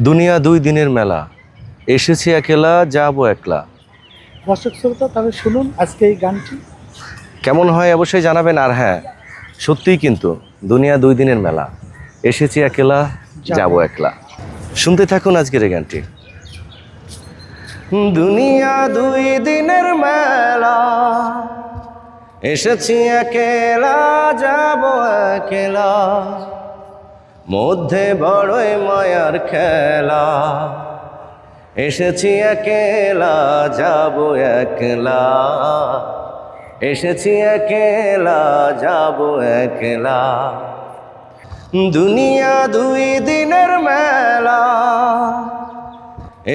দুনিয়া দুই দিনের মেলা, এসেছি একলা যাবো একলা। দর্শক শ্রোতা, তবে শুনুন আজকে এই গানটি। কেমন হয় অবশ্যই জানাবেন। আর হ্যাঁ, সত্যিই কিন্তু দুনিয়া দুই দিনের মেলা, এসেছি একলা যাবো একলা। শুনতে থাকুন আজকের এই গানটি। দুনিয়া দুই দিনের মেলা, এসেছি একলা যাবো একলা, মধ্যে বড়ই মায়ার খেলা। এসেছি একলা যাবো একলা, এসেছি একলা যাবো একলা। দুনিয়া দুই দিনের মেলা,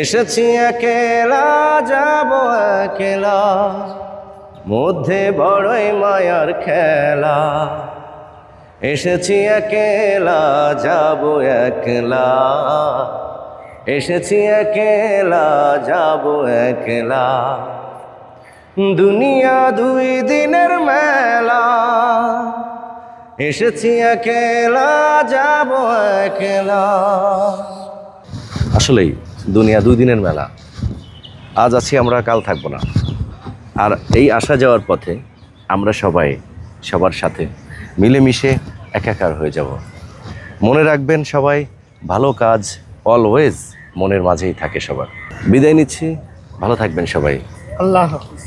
এসেছি একলা যাবো একলা, মধ্যে বড়ই মায়ার খেলা। এসেছি একলা যাবো একলা, এসেছি একলা যাবো একলা। দুনিয়া দুই দিনের মেলা, এসেছি একলা যাবো একলা। আসলেই দুনিয়া দুই দিনের মেলা, আজ আছি আমরা, কাল থাকবো না। আর এই আসা যাওয়ার পথে আমরা সবাই সবার সাথে মিলেমিশে একাকার হয়ে যাব। মনে রাখবেন সবাই, ভালো কাজ অলওয়েজ মনের মাঝেই থাকে সবার। বিদায় নিচ্ছি, ভালো থাকবেন সবাই। আল্লাহ হাফিজ।